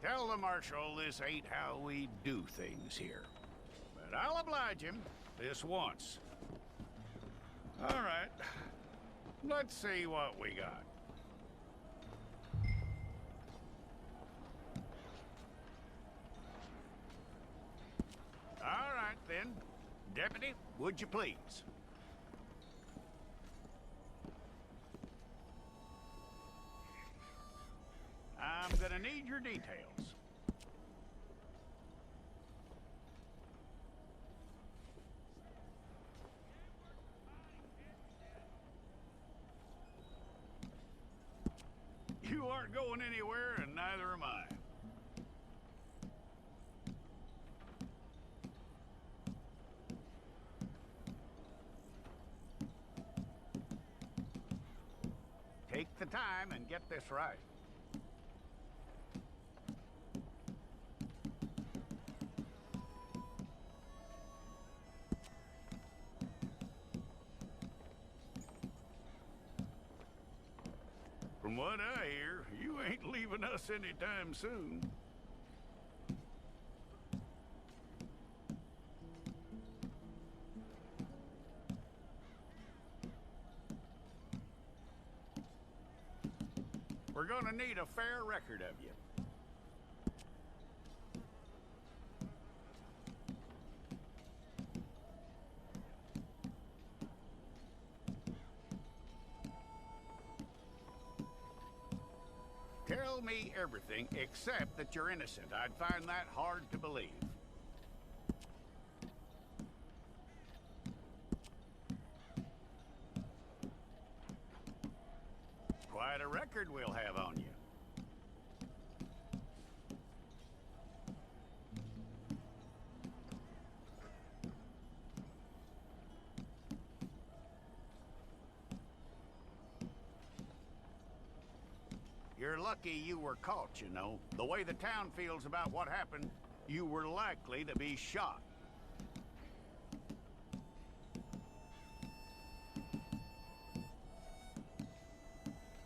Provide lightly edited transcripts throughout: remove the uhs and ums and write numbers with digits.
Tell the Marshal this ain't how we do things here. But I'll oblige him this once. All right. Let's see what we got. All right, then. Deputy, would you please? I'm gonna need your details. You aren't going anywhere, and neither am I. Take the time and get this right. From what I hear, you ain't leaving us anytime soon. We're gonna need a fair record of you. Tell me everything except that you're innocent. I'd find that hard to believe. Quite a record we'll have on you. You're lucky you were caught, you know. The way the town feels about what happened, you were likely to be shot.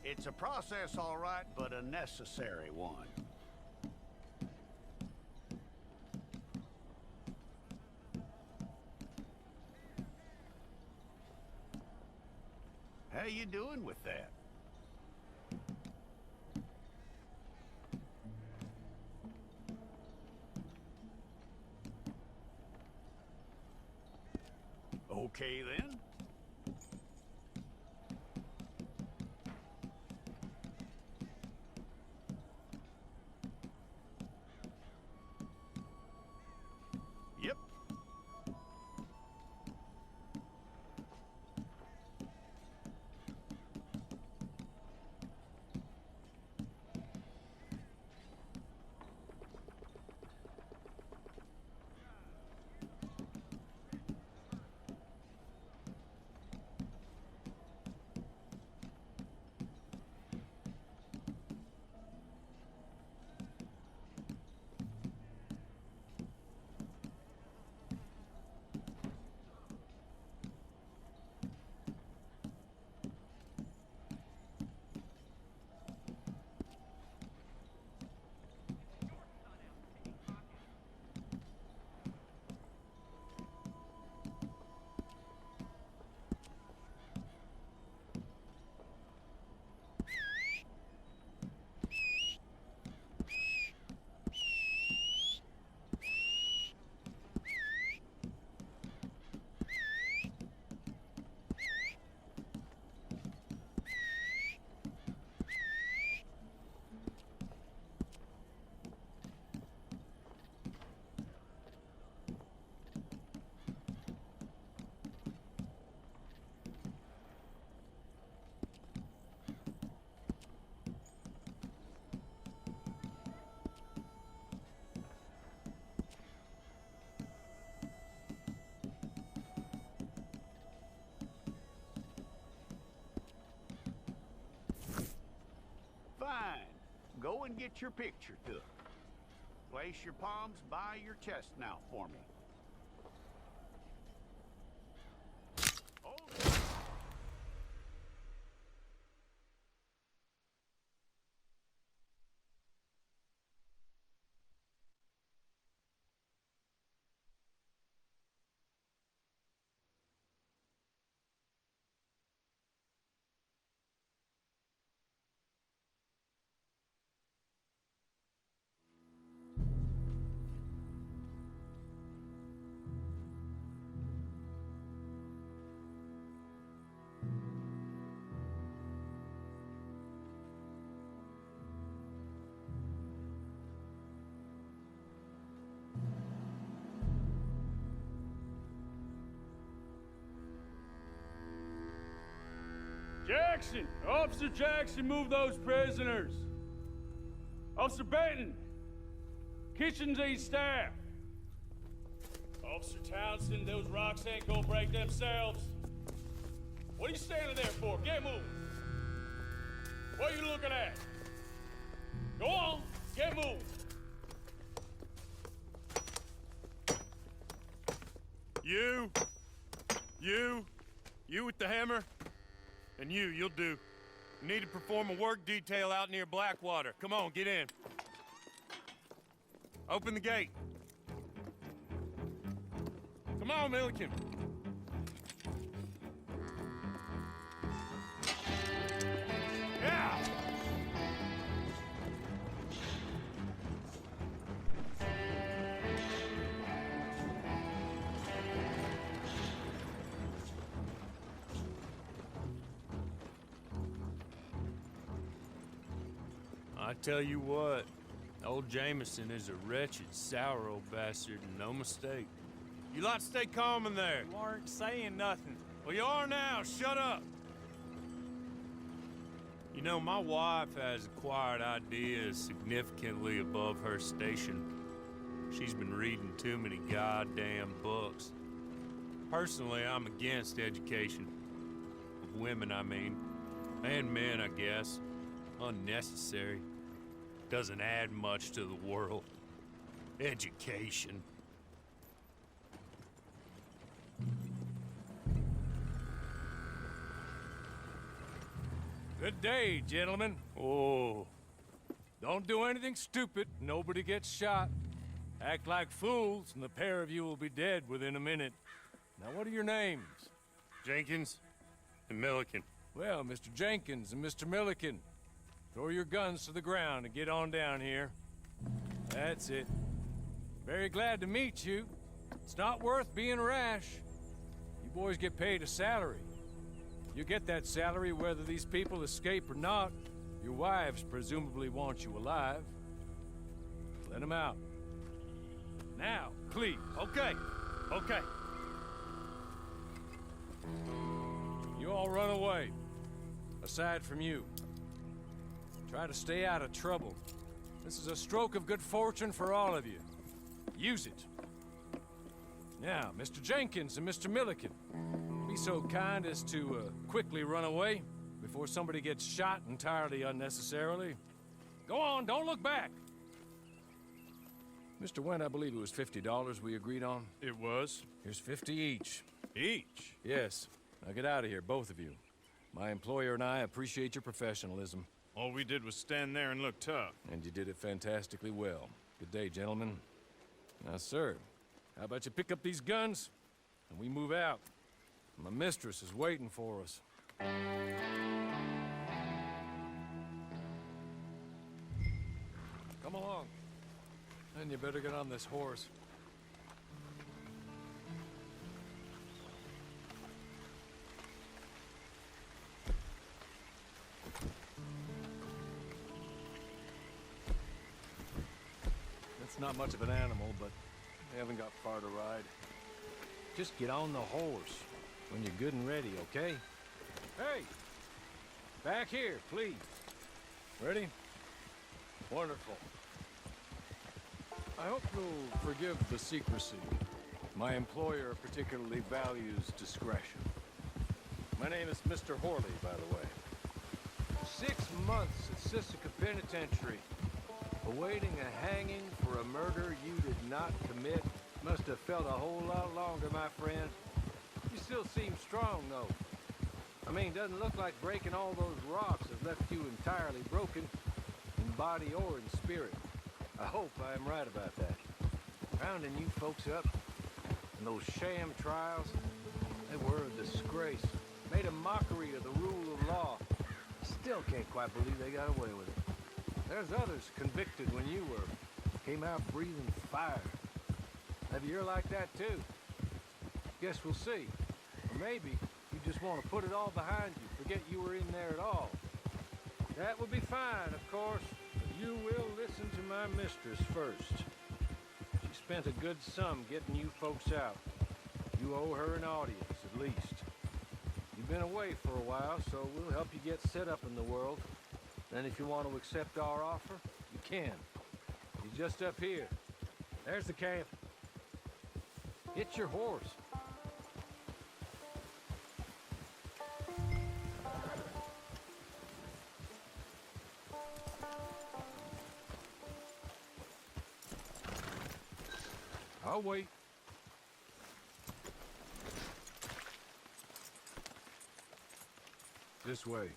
It's a process, all right, but a necessary one. How you doing with that? Okay, then. Yep. Fine. Go and get your picture took. Place your palms by your chest now for me. Jackson! Officer Jackson, move those prisoners! Officer Benton! Kitchens ain't staff! Officer Townsend, those rocks ain't gonna break themselves. What are you standing there for? Get moving! What are you looking at? Go on, get moving! You with the hammer? And you'll do. You need to perform a work detail out near Blackwater. Come on, get in. Open the gate. Come on, Milliken. Yeah! I tell you what, old Jameson is a wretched, sour old bastard, and no mistake. You lot to stay calm in there. You aren't saying nothing. Well, you are now. Shut up. You know, my wife has acquired ideas significantly above her station. She's been reading too many goddamn books. Personally, I'm against education. Of women, I mean. And men, I guess. Unnecessary. Doesn't add much to the world. Education. Good day, gentlemen. Oh. Don't do anything stupid. Nobody gets shot. Act like fools, and the pair of you will be dead within a minute. Now, what are your names? Jenkins and Milliken. Well, Mr. Jenkins and Mr. Milliken, throw your guns to the ground and get on down here. That's it. Very glad to meet you. It's not worth being rash. You boys get paid a salary. You get that salary whether these people escape or not. Your wives presumably want you alive. Let them out. Now, please. Okay. You all run away. Aside from you. Try to stay out of trouble. This is a stroke of good fortune for all of you. Use it. Now, Mr. Jenkins and Mr. Milliken, be so kind as to quickly run away before somebody gets shot entirely unnecessarily. Go on, don't look back. Mr. Wendt, I believe it was $50 we agreed on. It was. Here's 50 each. Each? Yes. Now get out of here, both of you. My employer and I appreciate your professionalism. All we did was stand there and look tough. And you did it fantastically well. Good day, gentlemen. Now, sir, how about you pick up these guns and we move out? My mistress is waiting for us. Come along. And you better get on this horse. It's not much of an animal, but they haven't got far to ride. Just get on the horse when you're good and ready, okay? Hey! Back here, please. Ready? Wonderful. I hope you'll forgive the secrecy. My employer particularly values discretion. My name is Mr. Horley, by the way. 6 months at Sisika Penitentiary, awaiting a hanging for a murder you did not commit. Must have felt a whole lot longer, my friend. You still seem strong, though. I mean, doesn't look like breaking all those rocks has left you entirely broken, in body or in spirit. I hope I am right about that. Rounding you folks up, and those sham trials, they were a disgrace. Made a mockery of the rule of law. Still can't quite believe they got away with it. There's others convicted when you were. Came out breathing fire. Maybe you're like that too. Guess we'll see. Or maybe you just want to put it all behind you, forget you were in there at all. That would be fine, of course, but you will listen to my mistress first. She spent a good sum getting you folks out. You owe her an audience, at least. You been away for a while, so we'll help you get set up in the world. Then if you want to accept our offer, you can. He's just up here. There's the camp. Get your horse. I'll wait. This way.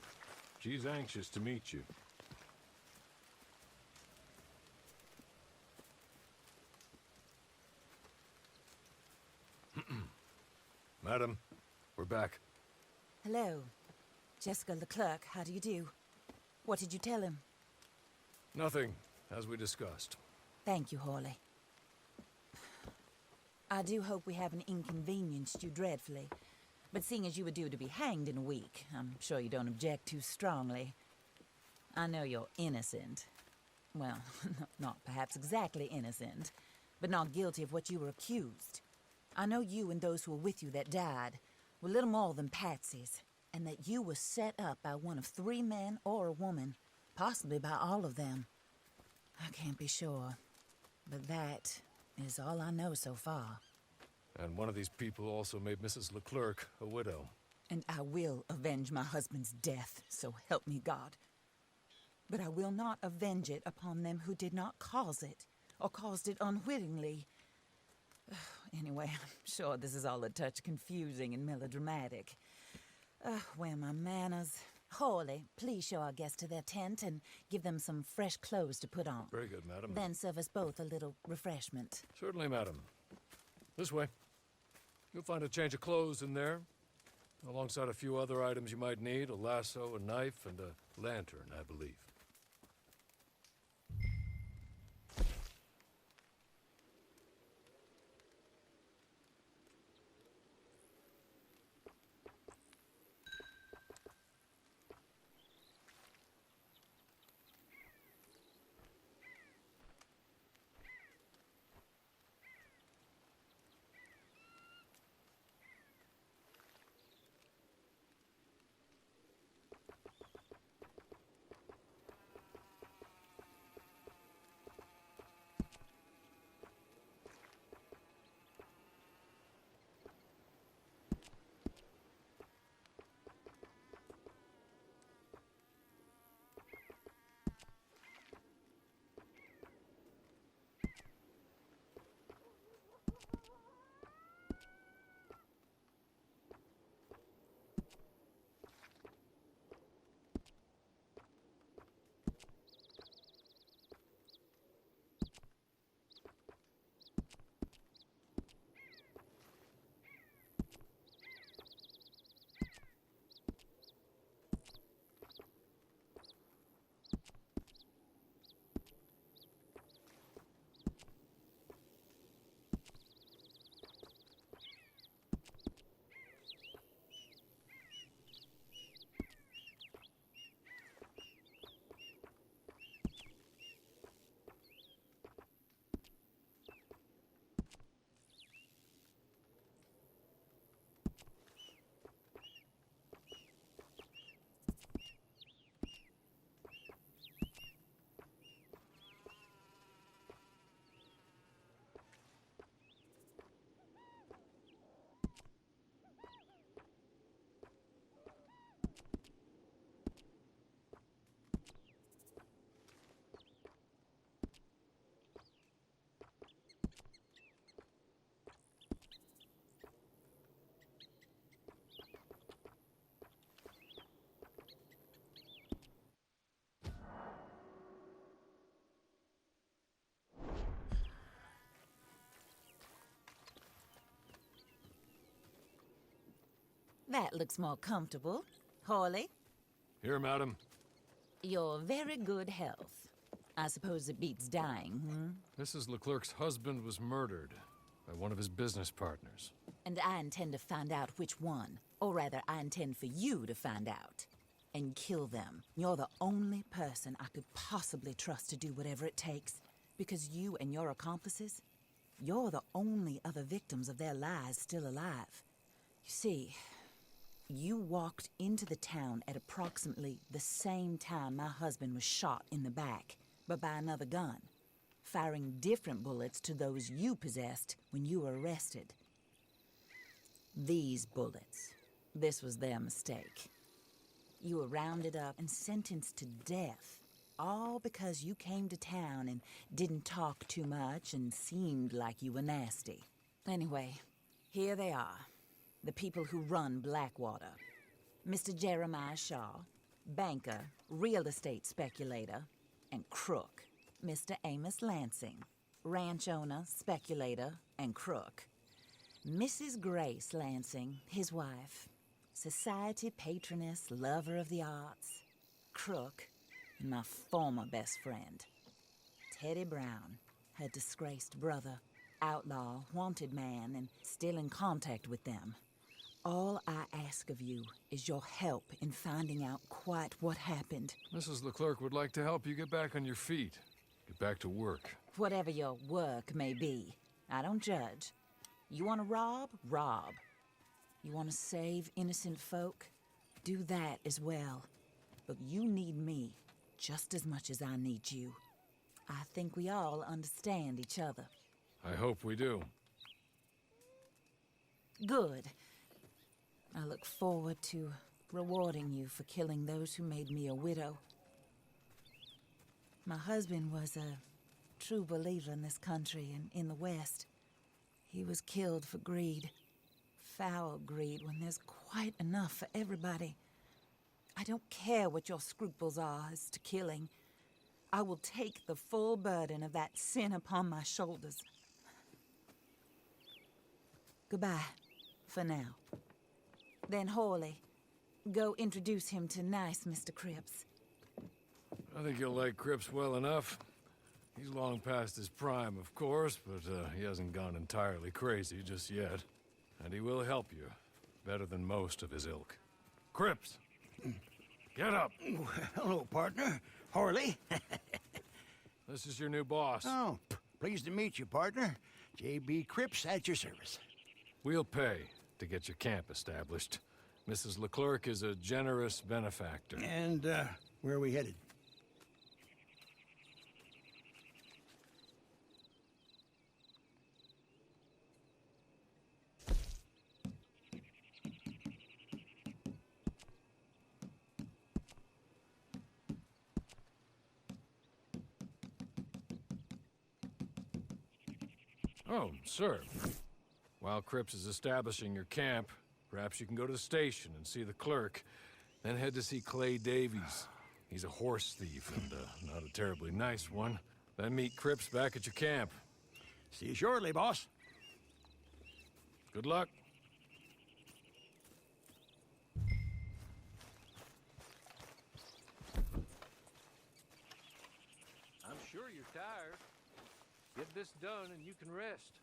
She's anxious to meet you. Madam, we're back. Hello. Jessica Leclerc, how do you do? What did you tell him? Nothing, as we discussed. Thank you, Hawley. I do hope we haven't inconvenienced you dreadfully. But seeing as you were due to be hanged in a week, I'm sure you don't object too strongly. I know you're innocent. Well, not perhaps exactly innocent, but not guilty of what you were accused. I know you and those who were with you that died were little more than patsies, and that you were set up by one of 3 men or a woman, possibly by all of them. I can't be sure, but that is all I know so far. And one of these people also made Mrs. Leclerc a widow. And I will avenge my husband's death, so help me God. But I will not avenge it upon them who did not cause it, or caused it unwittingly. Anyway, I'm sure this is all a touch confusing and melodramatic. Where are my manners? Hawley, please show our guests to their tent and give them some fresh clothes to put on. Very good, madam. Then serve us both a little refreshment. Certainly, madam. This way. You'll find a change of clothes in there, alongside a few other items you might need, a lasso, a knife, and a lantern, I believe. That looks more comfortable. Hawley, Here, madam. your very good health. I suppose it beats dying, Mrs. Leclerc's husband was murdered by one of his business partners. And I intend to find out which one. Or rather, I intend for you to find out. And kill them. You're the only person I could possibly trust to do whatever it takes. Because you and your accomplices, you're the only other victims of their lies still alive. You see, You walked into the town at approximately the same time my husband was shot in the back, but by another gun, firing different bullets to those you possessed when you were arrested. These bullets, this was their mistake. You were rounded up and sentenced to death, all because you came to town and didn't talk too much and seemed like you were nasty. Anyway, here they are, the people who run Blackwater. Mr. Jeremiah Shaw, banker, real estate speculator, and crook. Mr. Amos Lansing, ranch owner, speculator, and crook. Mrs. Grace Lansing, his wife, society patroness, lover of the arts, crook, and my former best friend. Teddy Brown, her disgraced brother, outlaw, wanted man, and still in contact with them. All I ask of you is your help in finding out quite what happened. Mrs. Leclerc would like to help you get back on your feet. Get back to work. Whatever your work may be, I don't judge. You want to rob? Rob. You want to save innocent folk? Do that as well. But you need me just as much as I need you. I think we all understand each other. I hope we do. Good. I look forward to rewarding you for killing those who made me a widow. My husband was a true believer in this country and in the West. He was killed for greed. Foul greed when there's quite enough for everybody. I don't care what your scruples are as to killing. I will take the full burden of that sin upon my shoulders. Goodbye, for now. Then Hawley, go introduce him to nice Mr. Cripps. I think you'll like Cripps well enough. He's long past his prime, of course, but he hasn't gone entirely crazy just yet. And he will help you, better than most of his ilk. Cripps! Get up! Hello, partner. Harley. This is your new boss. Oh, pleased to meet you, partner. J.B. Cripps at your service. We'll pay to get your camp established. Mrs. Leclerc is a generous benefactor. And, where are we headed? Oh, sir. While Cripps is establishing your camp, perhaps you can go to the station and see the clerk, then head to see Clay Davies. He's a horse thief and not a terribly nice one. Then meet Cripps back at your camp. See you shortly, boss. Good luck. I'm sure you're tired. Get this done and you can rest.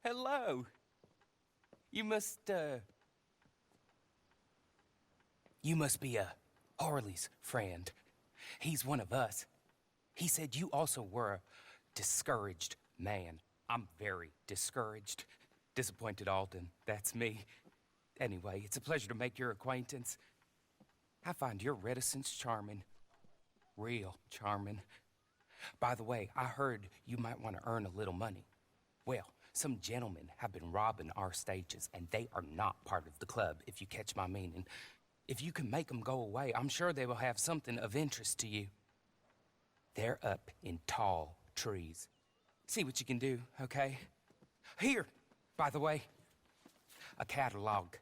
Hello. You must be Harley's friend. He's one of us. He said you also were a discouraged man. I'm very discouraged. Disappointed Alden, that's me. Anyway, it's a pleasure to make your acquaintance. I find your reticence charming. Real charming. By the way, I heard you might want to earn a little money. Well, some gentlemen have been robbing our stages, and they are not part of the club, if you catch my meaning. If you can make them go away, I'm sure they will have something of interest to you. They're up in tall trees. See what you can do, okay? Here, by the way, a catalog.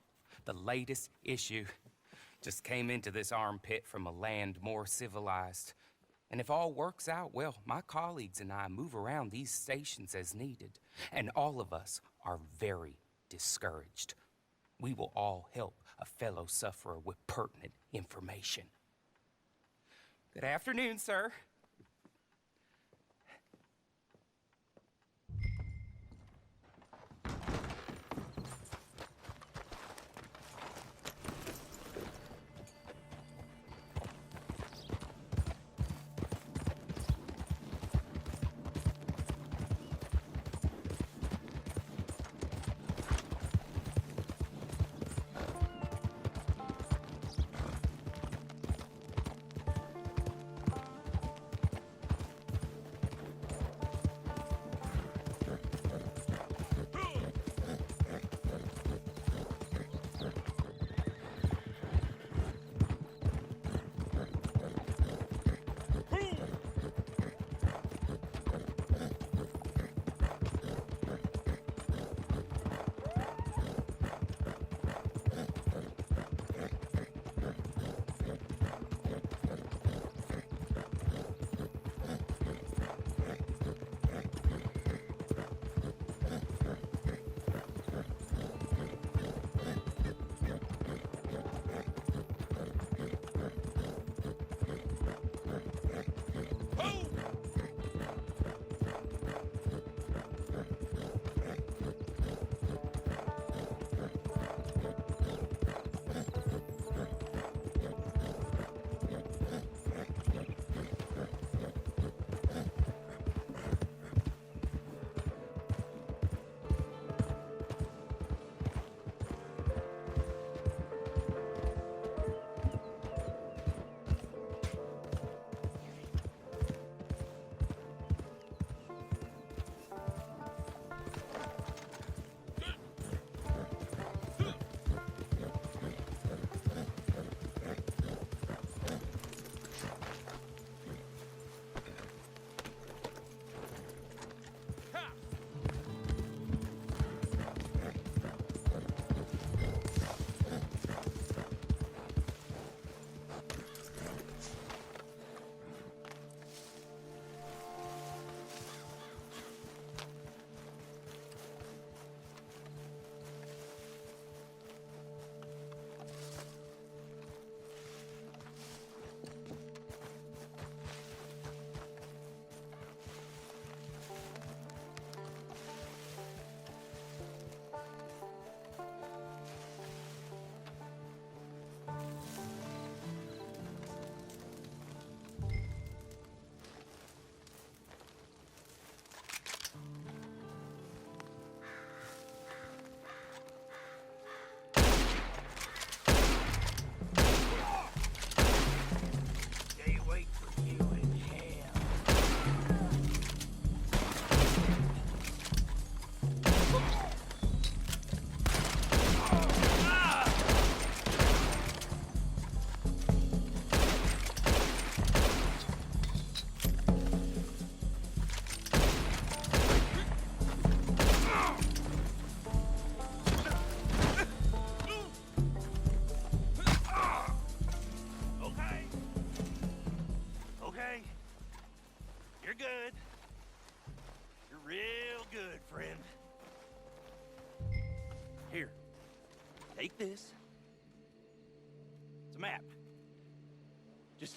The latest issue. Just came into this armpit from a land more civilized. And if all works out, well, my colleagues and I move around these stations as needed. And all of us are very discouraged. We will all help a fellow sufferer with pertinent information. Good afternoon, sir. good. You're real good, friend. Here, take this. It's a map. Just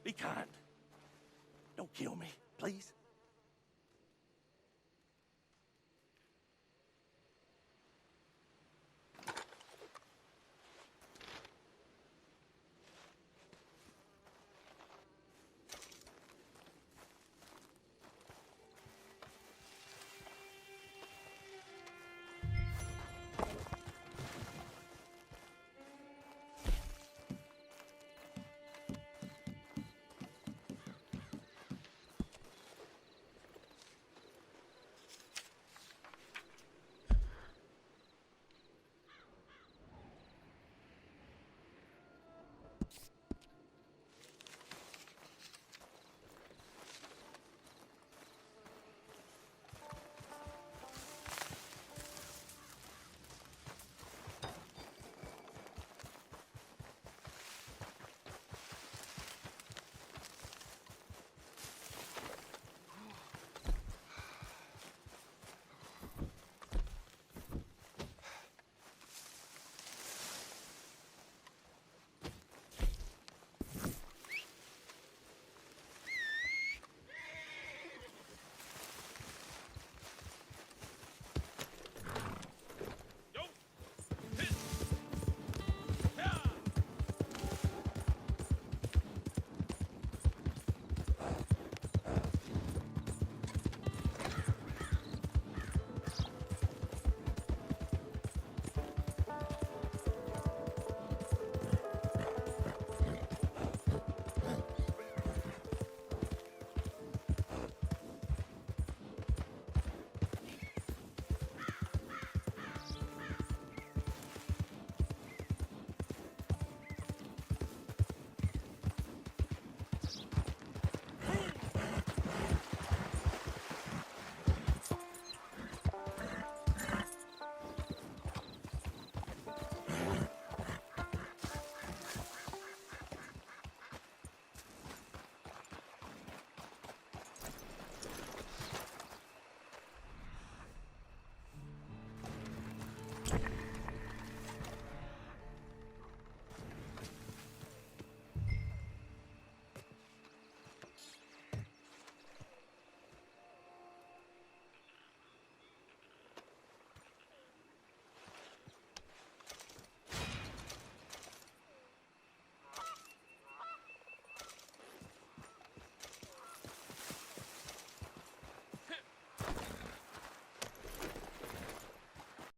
be kind. Don't kill me, please.